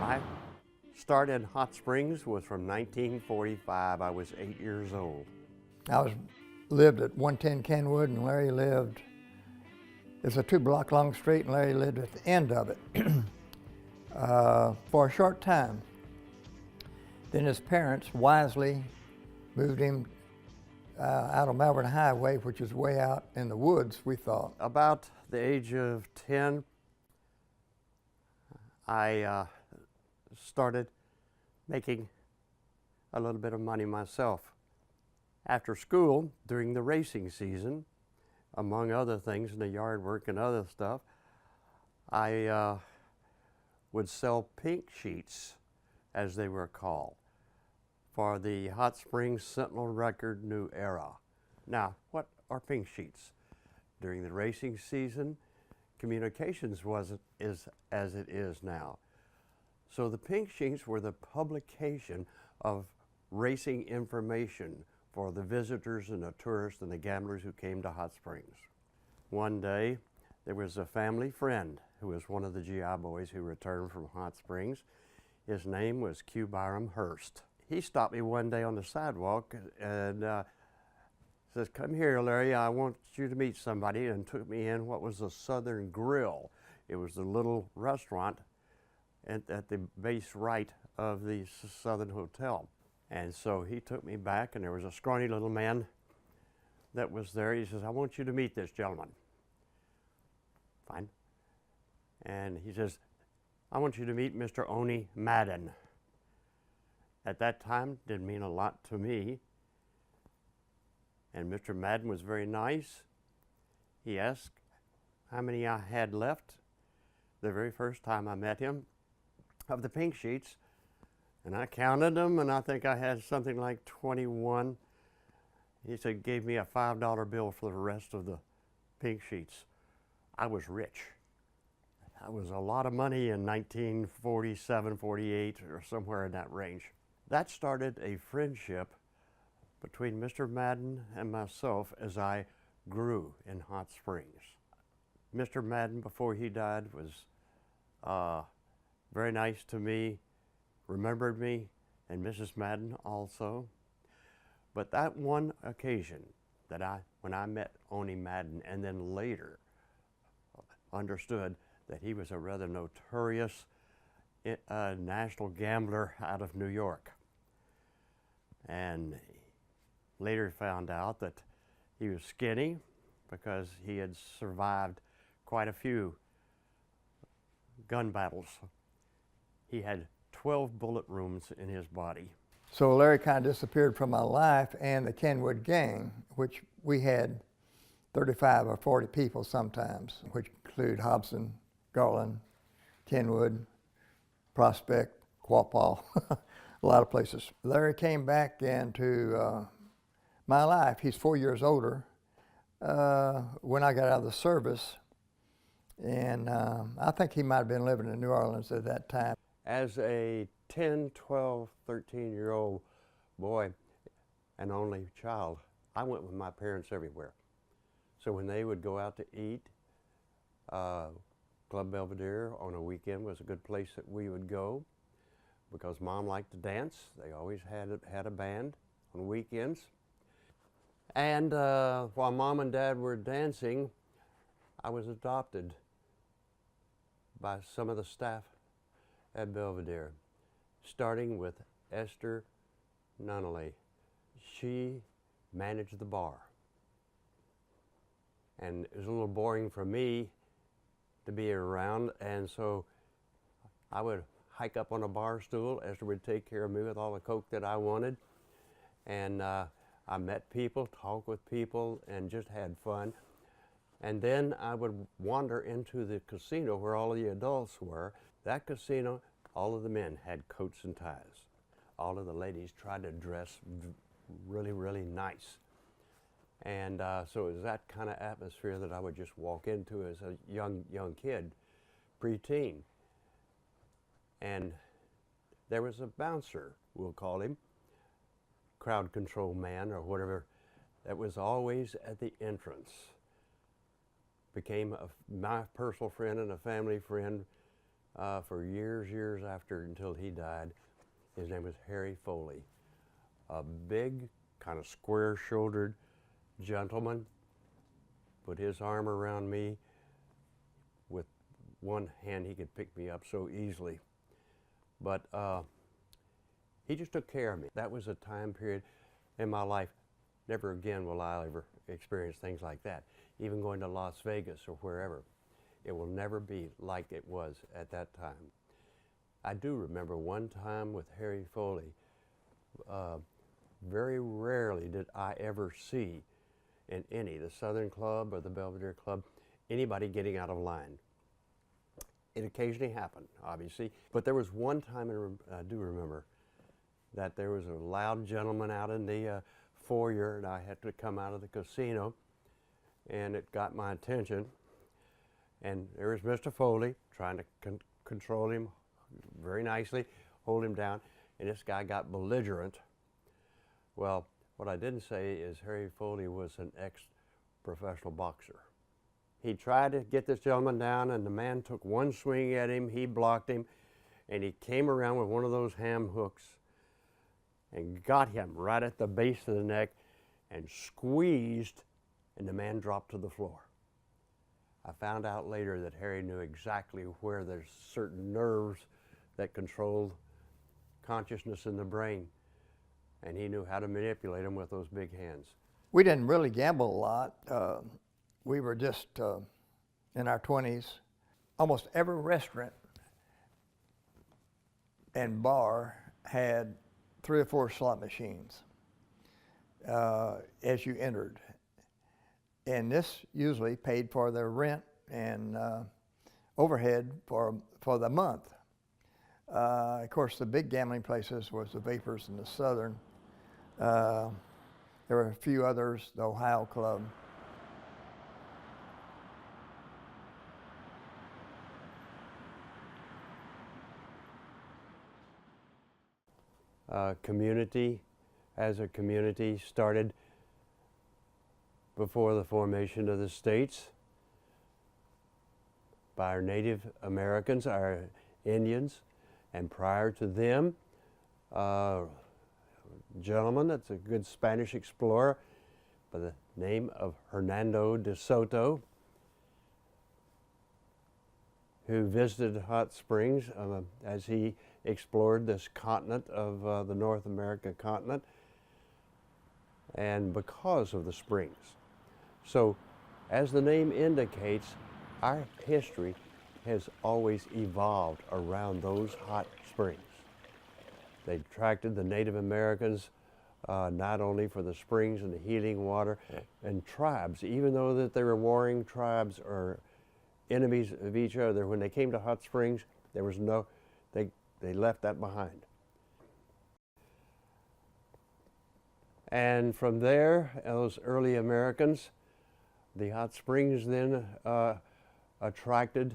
My start in Hot Springs was from 1945. I was 8 years old. Lived at 110 Kenwood, and Larry lived, it's a 2-block long street, and Larry lived at the end of it for a short time. Then his parents wisely moved him out on Malvern Highway, which is way out in the woods, we thought. About the age of 10, I started making a little bit of money myself. After school, during the racing season, among other things, in the yard work and other stuff, I would sell pink sheets, as they were called, for the Hot Springs Sentinel Record New Era. Now, what are pink sheets? During the racing season, communications wasn't as it is now. So the pink sheets were the publication of racing information for the visitors and the tourists and the gamblers who came to Hot Springs. One day, there was a family friend who was one of the GI boys who returned from Hot Springs. His name was Q. Byram Hurst. He stopped me one day on the sidewalk and says, "Come here, Larry, I want you to meet somebody," and took me in what was the Southern Grill. It was the little restaurant at the base right of the Southern Hotel. And so he took me back, and there was a scrawny little man that was there. He says, "I want you to meet this gentleman." Fine. And he says, "I want you to meet Mr. Oni Madden." At that time, didn't mean a lot to me. And Mr. Madden was very nice. He asked how many I had left the very first time I met him of the pink sheets. And I counted them, and I think I had something like 21. He said, gave me a $5 bill for the rest of the pink sheets. I was rich. That was a lot of money in 1947, 48, or somewhere in that range. That started a friendship between Mr. Madden and myself as I grew in Hot Springs. Mr. Madden, before he died, was very nice to me, remembered me, and Mrs. Madden also. But that one occasion that when I met Oni Madden, and then later understood that he was a rather notorious national gambler out of New York. And later found out that he was skinny because he had survived quite a few gun battles. He had 12 bullet wounds in his body. So Larry kind of disappeared from my life, and the Kenwood gang, which we had 35 or 40 people sometimes, which include Hobson, Garland, Kenwood, Prospect, Quapaw, a lot of places. Larry came back into my life. He's 4 years older when I got out of the service, and I think he might have been living in New Orleans at that time. As a 10, 12, 13-year-old boy and only child, I went with my parents everywhere. So when they would go out to eat, Club Belvedere on a weekend was a good place that we would go because Mom liked to dance. They always had a band on weekends. And while Mom and Dad were dancing, I was adopted by some of the staff at Belvedere, starting with Esther Nunnally. She managed the bar. And it was a little boring for me to be around, and so I would hike up on a bar stool. Esther would take care of me with all the Coke that I wanted. And I met people, talked with people, and just had fun. And then I would wander into the casino where all of the adults were. That casino, all of the men had coats and ties. All of the ladies tried to dress really, really nice. And so it was that kind of atmosphere that I would just walk into as a young kid, preteen. And there was a bouncer, we'll call him, crowd control man or whatever, that was always at the entrance. Became my personal friend and a family friend for years after, until he died. His name was Harry Foley, a big, kind of square-shouldered gentleman. Put his arm around me. With one hand, he could pick me up so easily. But he just took care of me. That was a time period in my life. Never again will I ever experience things like that. Even going to Las Vegas or wherever, it will never be like it was at that time. I do remember one time with Harry Foley, very rarely did I ever see in any, the Southern Club or the Belvedere Club, anybody getting out of line. It occasionally happened, obviously, but there was one time I do remember that there was a loud gentleman out in the foyer, and I had to come out of the casino, and it got my attention. And there was Mr. Foley trying to control him very nicely, hold him down, and this guy got belligerent. Well, what I didn't say is Harry Foley was an ex-professional boxer. He tried to get this gentleman down, and the man took one swing at him, he blocked him, and he came around with one of those ham hooks and got him right at the base of the neck and squeezed, and the man dropped to the floor. I found out later that Harry knew exactly where there's certain nerves that control consciousness in the brain, and he knew how to manipulate them with those big hands. We didn't really gamble a lot. We were just in our 20s. Almost every restaurant and bar had 3 or 4 slot machines as you entered. And this usually paid for their rent and overhead for the month. Of course, the big gambling places was the Vapors and the Southern. There were a few others, the Ohio Club. Community, as a community, started before the formation of the states by our Native Americans, our Indians, and prior to them, a gentleman that's a good Spanish explorer by the name of Hernando de Soto, who visited hot springs as he explored this continent of the North America continent, and because of the springs. So, as the name indicates, our history has always evolved around those hot springs. They attracted the Native Americans not only for the springs and the healing water, and tribes, even though that they were warring tribes or enemies of each other, when they came to hot springs, there was no, they left that behind. And from there, those early Americans, the hot springs then attracted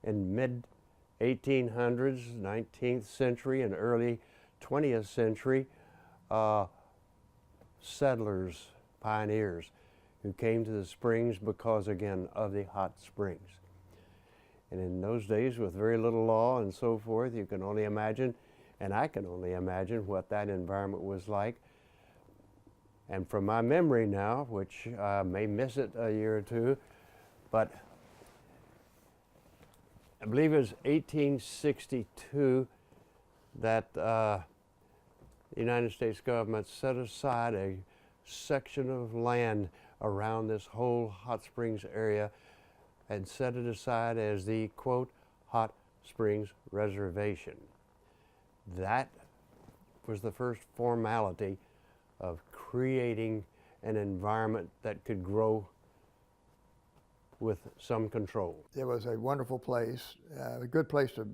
in mid-1800s, 19th century, and early 20th century settlers, pioneers, who came to the springs because, again, of the hot springs. And in those days, with very little law and so forth, you can only imagine, and I can only imagine, what that environment was like. And from my memory now, which I may miss it a year or two, but I believe it was 1862 that the United States government set aside a section of land around this whole hot springs area and set it aside as the, quote, hot springs reservation. That was the first formality of creating an environment that could grow with some control. It was a wonderful place, a good place to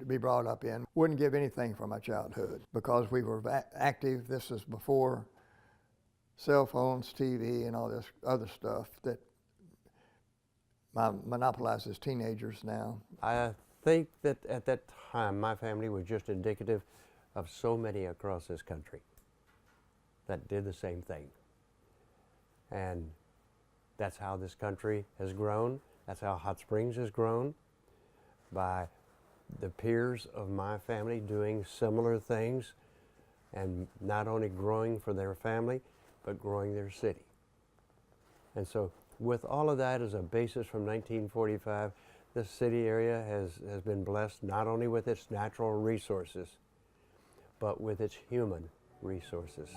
be brought up in. Wouldn't give anything for my childhood because we were active. This is before cell phones, TV, and all this other stuff that monopolizes teenagers now. I think that at that time, my family was just indicative of so many across this country that did the same thing. And that's how this country has grown. That's how Hot Springs has grown, by the peers of my family doing similar things, and not only growing for their family, but growing their city. And so with all of that as a basis from 1945, this city area has been blessed not only with its natural resources, but with its human resources.